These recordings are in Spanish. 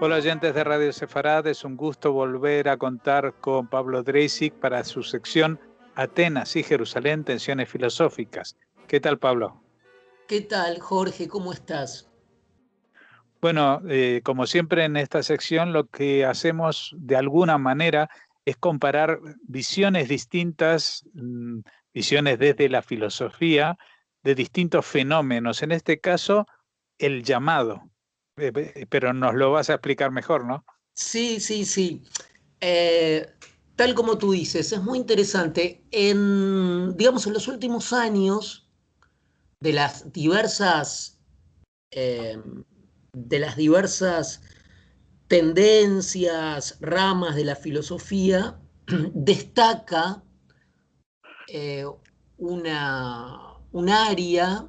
Hola oyentes de Radio Sefarad, es un gusto volver a contar con Pablo Dreisig para su sección Atenas y Jerusalén, tensiones filosóficas. ¿Qué tal, Pablo? ¿Qué tal, Jorge? ¿Cómo estás? Bueno, como siempre en esta sección lo que hacemos de alguna manera es comparar visiones distintas, visiones desde la filosofía de distintos fenómenos. En este caso, el llamado. Pero nos lo vas a explicar mejor, ¿no? Sí. Tal como tú dices, es muy interesante. Digamos, en los últimos años, de las diversas, eh, de las diversas tendencias, ramas de la filosofía, destaca eh, un área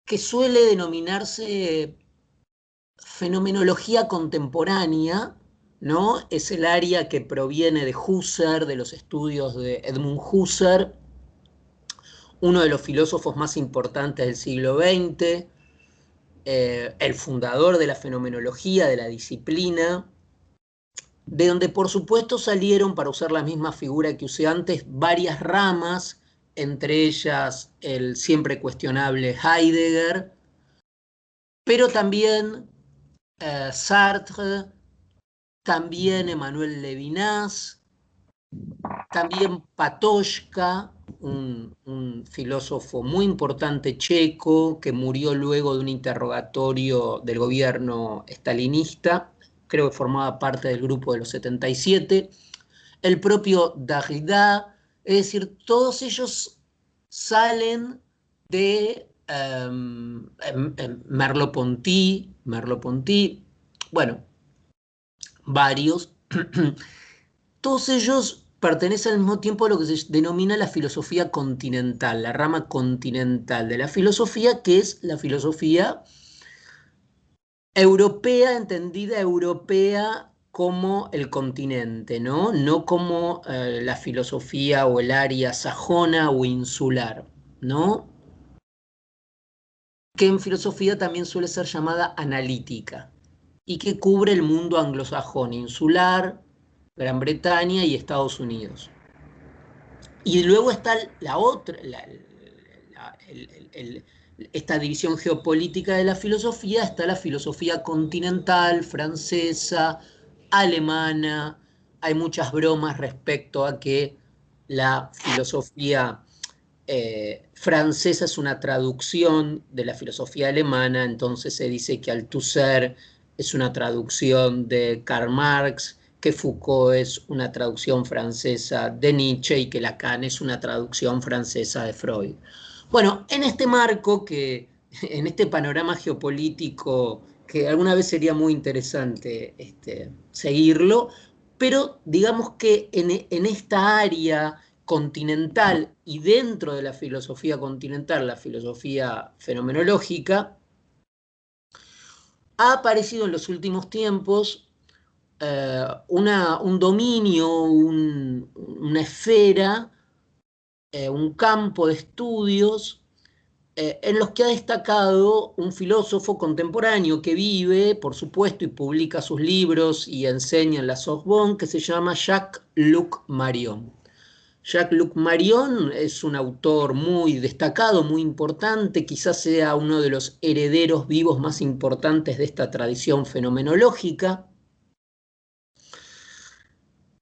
que suele denominarse fenomenología contemporánea, ¿no? Es el área que proviene de Husserl, de los estudios de Edmund Husserl, uno de los filósofos más importantes del siglo XX, el fundador de la fenomenología, de la disciplina, de donde por supuesto salieron, para usar la misma figura que usé antes, varias ramas, entre ellas el siempre cuestionable Heidegger, pero también Sartre, también Emmanuel Levinas, también Patočka, un filósofo muy importante checo que murió luego de un interrogatorio del gobierno stalinista, creo que formaba parte del grupo de los 77, el propio Derrida, es decir, todos ellos salen de Merleau-Ponty, bueno, varios. Todos ellos pertenecen al mismo tiempo a lo que se denomina la filosofía continental, la rama continental de la filosofía, que es la filosofía europea, entendida europea como el continente, ¿no? No como la filosofía o el área sajona o insular, ¿no? Que en filosofía también suele ser llamada analítica y que cubre el mundo anglosajón, insular, Gran Bretaña y Estados Unidos. Y luego está la otra, esta división geopolítica de la filosofía, está la filosofía continental, francesa, alemana. Hay muchas bromas respecto a que la filosofía francesa es una traducción de la filosofía alemana, entonces se dice que Althusser es una traducción de Karl Marx, que Foucault es una traducción francesa de Nietzsche y que Lacan es una traducción francesa de Freud. Bueno, en este marco, en este panorama geopolítico, que alguna vez sería muy interesante seguirlo, pero digamos que en esta área continental y dentro de la filosofía continental, la filosofía fenomenológica, ha aparecido en los últimos tiempos un dominio, una esfera, un campo de estudios en los que ha destacado un filósofo contemporáneo que vive, por supuesto, y publica sus libros y enseña en la Sorbonne, que se llama Jacques-Luc Marion. Jacques-Luc Marion es un autor muy destacado, muy importante, quizás sea uno de los herederos vivos más importantes de esta tradición fenomenológica.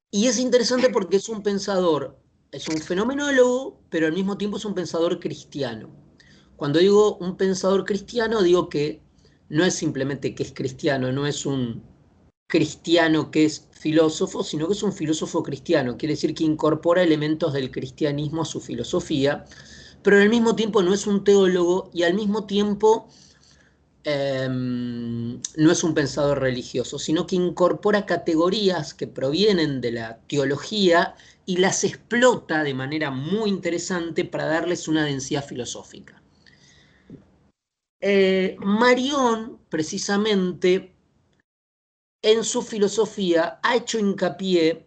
Y es interesante porque es un pensador, es un fenomenólogo, pero al mismo tiempo es un pensador cristiano. Cuando digo un pensador cristiano, digo que no es simplemente que es cristiano, no es un cristiano que es filósofo, sino que es un filósofo cristiano. Quiere decir que incorpora elementos del cristianismo a su filosofía, pero al mismo tiempo no es un teólogo y al mismo tiempo no es un pensador religioso, sino que incorpora categorías que provienen de la teología y las explota de manera muy interesante para darles una densidad filosófica. Marion, precisamente, en su filosofía ha hecho hincapié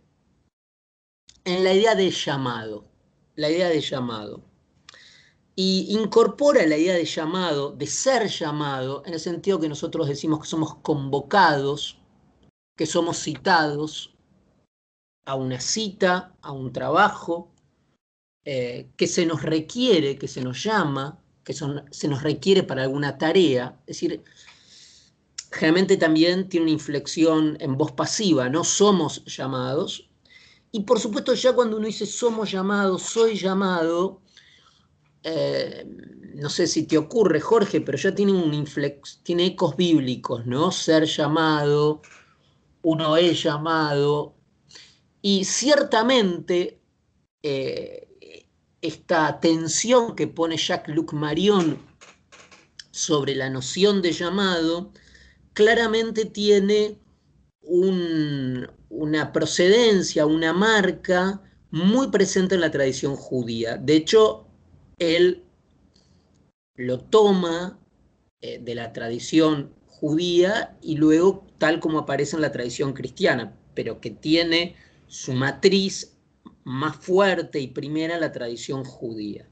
en la idea de llamado, la idea de llamado. Y incorpora la idea de llamado, de ser llamado, en el sentido que nosotros decimos que somos convocados, que somos citados a una cita, a un trabajo, que se nos requiere, que se nos llama, se nos requiere para alguna tarea. Es decir, generalmente también tiene una inflexión en voz pasiva, no somos llamados. Y por supuesto ya cuando uno dice somos llamados, soy llamado, no sé si te ocurre, Jorge, pero ya tiene tiene ecos bíblicos, ¿no? Ser llamado, uno es llamado, y ciertamente esta tensión que pone Jacques-Luc Marion sobre la noción de llamado, claramente tiene una procedencia, una marca muy presente en la tradición judía. De hecho, él lo toma de la tradición judía y luego tal como aparece en la tradición cristiana, pero que tiene su matriz más fuerte y primera en la tradición judía.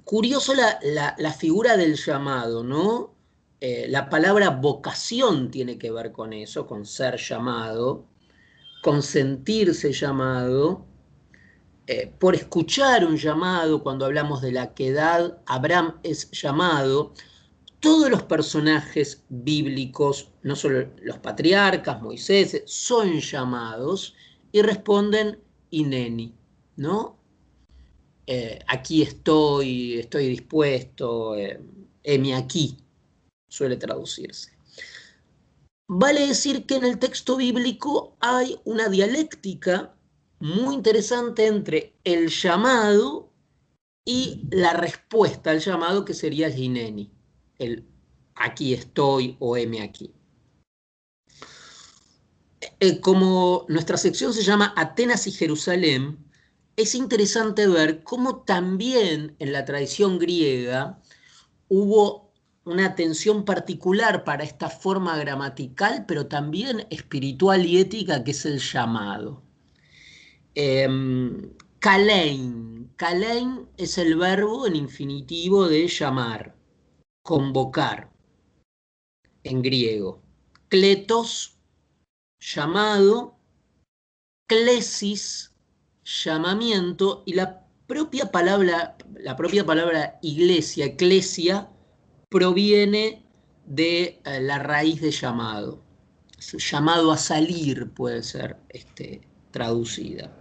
Curioso la figura del llamado, ¿no? La palabra vocación tiene que ver con eso, con ser llamado, con sentirse llamado, por escuchar un llamado. Cuando hablamos de la quedad, Abraham es llamado. Todos los personajes bíblicos, no solo los patriarcas, Moisés, son llamados y responden Hineni, ¿no? Aquí estoy dispuesto, heme aquí, suele traducirse. Vale decir que en el texto bíblico hay una dialéctica muy interesante entre el llamado y la respuesta al llamado, que sería el Hineni, el aquí estoy o heme aquí. Como nuestra sección se llama Atenas y Jerusalén, es interesante ver cómo también en la tradición griega hubo una atención particular para esta forma gramatical, pero también espiritual y ética, que es el llamado. Kalein. Kalein es el verbo en infinitivo de llamar, convocar, en griego. Kletos, llamado. Klesis, llamamiento, y la propia palabra iglesia, eclesia, proviene de la raíz de llamado. Llamado a salir puede ser traducida.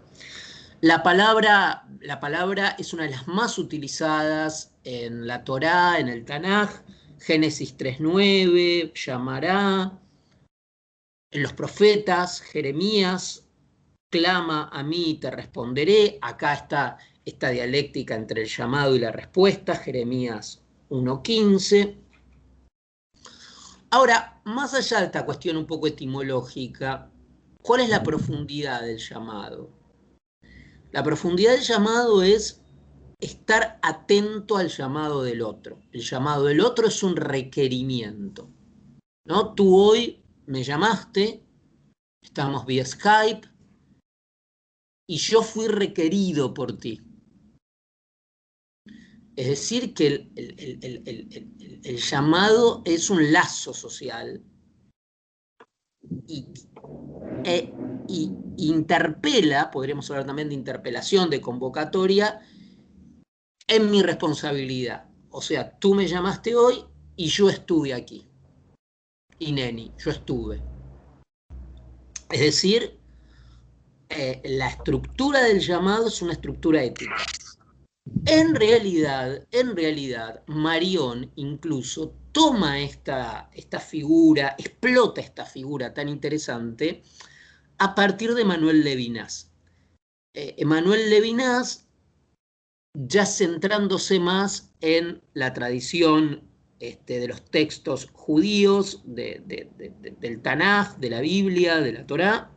La palabra es una de las más utilizadas en la Torá, en el Tanaj, Génesis 3:9, llamará. En los profetas, Jeremías, clama a mí y te responderé. Acá está esta dialéctica entre el llamado y la respuesta, Jeremías 1:15. Ahora, más allá de esta cuestión un poco etimológica, ¿cuál es la profundidad del llamado? La profundidad del llamado es estar atento al llamado del otro. El llamado del otro es un requerimiento, ¿no? Tú hoy me llamaste, estamos vía Skype, y yo fui requerido por ti. Es decir, que el llamado es un lazo social y interpela, podríamos hablar también de interpelación, de convocatoria, en mi responsabilidad. O sea, tú me llamaste hoy y yo estuve aquí. Hineni, yo estuve. Es decir, la estructura del llamado es una estructura ética. En realidad, Marion incluso toma esta figura, explota esta figura tan interesante a partir de Emmanuel Levinas. Emmanuel Levinas, ya centrándose más en la tradición de los textos judíos, del Tanaj, de la Biblia, de la Torá,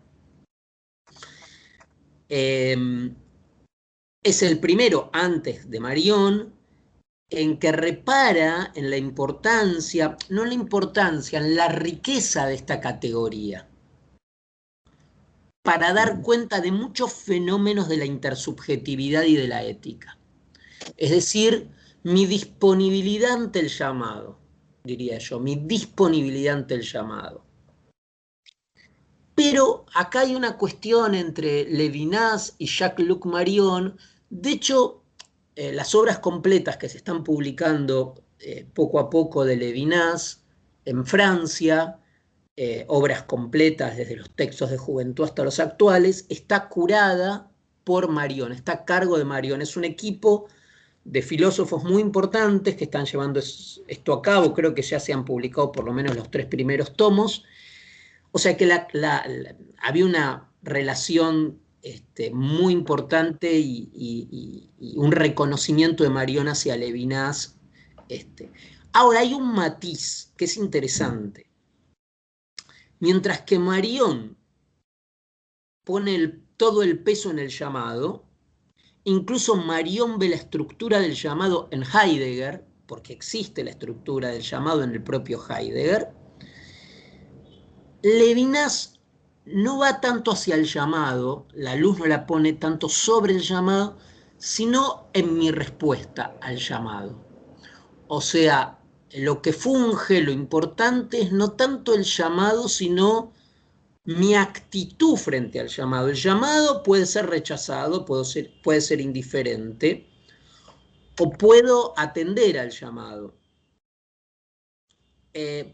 es el primero, antes de Marion, en que repara en la importancia, no en la importancia, en la riqueza de esta categoría. para dar cuenta de muchos fenómenos de la intersubjetividad y de la ética. Es decir, mi disponibilidad ante el llamado, diría yo, mi disponibilidad ante el llamado. Pero acá hay una cuestión entre Levinas y Jacques-Luc Marion. De hecho, las obras completas que se están publicando poco a poco de Levinas en Francia, obras completas desde los textos de juventud hasta los actuales, está curada por Marion, está a cargo de Marion. Es un equipo de filósofos muy importantes que están llevando esto a cabo. Creo que ya se han publicado por lo menos los 3 primeros tomos. O sea que había una relación muy importante y un reconocimiento de Marion hacia Levinas. Ahora, hay un matiz que es interesante. Mientras que Marion pone todo el peso en el llamado, incluso Marion ve la estructura del llamado en Heidegger, porque existe la estructura del llamado en el propio Heidegger. Levinas no va tanto hacia el llamado, la luz no la pone tanto sobre el llamado, sino en mi respuesta al llamado. O sea, lo que funge, lo importante es no tanto el llamado, sino mi actitud frente al llamado. El llamado puede ser rechazado, puede ser indiferente, o puedo atender al llamado.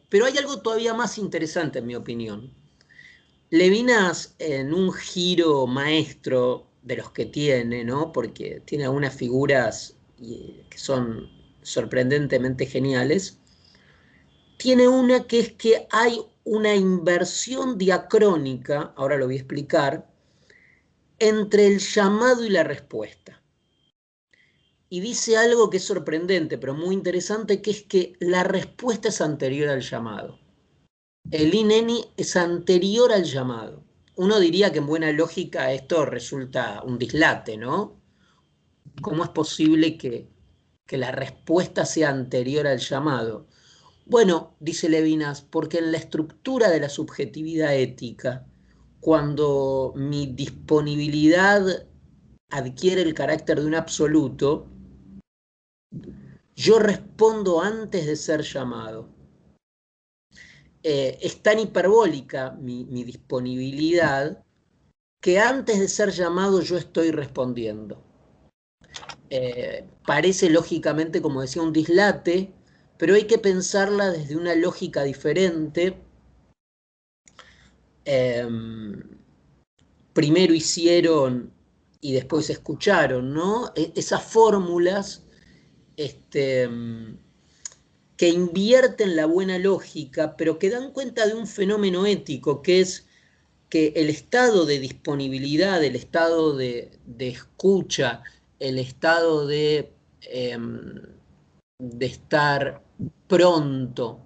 Pero hay algo todavía más interesante, en mi opinión. Levinas, en un giro maestro de los que tiene, ¿no? Porque tiene algunas figuras que son sorprendentemente geniales, tiene una que es que hay una inversión diacrónica, ahora lo voy a explicar, entre el llamado y la respuesta. Y dice algo que es sorprendente, pero muy interesante, que es que la respuesta es anterior al llamado. El INENI es anterior al llamado. Uno diría que en buena lógica esto resulta un dislate, ¿no? ¿Cómo es posible que la respuesta sea anterior al llamado? Bueno, dice Levinas, porque en la estructura de la subjetividad ética, cuando mi disponibilidad adquiere el carácter de un absoluto, yo respondo antes de ser llamado. Es tan hiperbólica mi disponibilidad que antes de ser llamado yo estoy respondiendo. Parece lógicamente, como decía, un dislate, pero hay que pensarla desde una lógica diferente. Primero hicieron y después escucharon, ¿no? Esas fórmulas que invierten la buena lógica, pero que dan cuenta de un fenómeno ético, que es que el estado de disponibilidad, el estado de escucha, el estado de estar pronto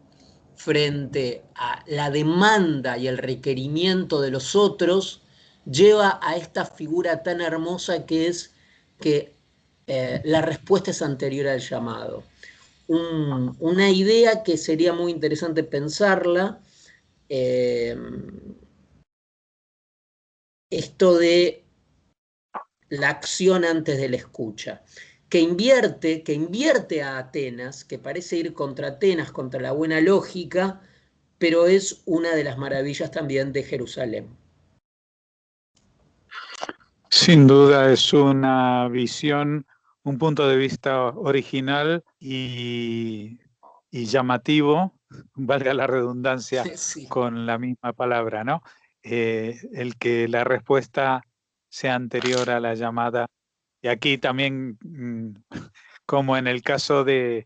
frente a la demanda y el requerimiento de los otros, lleva a esta figura tan hermosa que es que la respuesta es anterior al llamado. Una idea que sería muy interesante pensarla, esto de la acción antes de la escucha, que invierte a Atenas, que parece ir contra Atenas, contra la buena lógica, pero es una de las maravillas también de Jerusalén. Sin duda es una visión, un punto de vista original y llamativo, valga la redundancia, sí, con la misma palabra, ¿no? El que la respuesta sea anterior a la llamada. Y aquí también, como en el caso del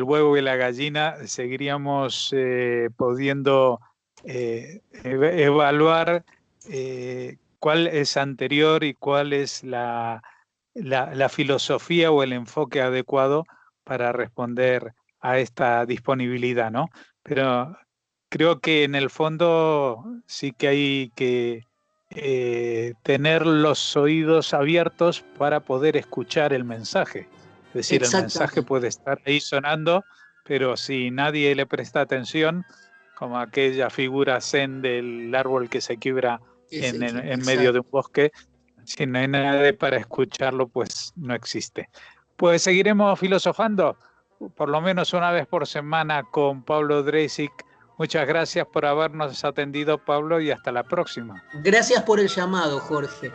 huevo y la gallina, seguiríamos pudiendo evaluar cuál es anterior y cuál es la filosofía o el enfoque adecuado para responder a esta disponibilidad, ¿no? Pero creo que en el fondo sí que hay que tener los oídos abiertos para poder escuchar el mensaje. Es decir, el mensaje puede estar ahí sonando, pero si nadie le presta atención, como aquella figura zen del árbol que se quiebra en medio de un bosque. Si no hay nadie para escucharlo, pues no existe. Pues seguiremos filosofando, por lo menos una vez por semana, con Pablo Dreisig. Muchas gracias por habernos atendido, Pablo, y hasta la próxima. Gracias por el llamado, Jorge.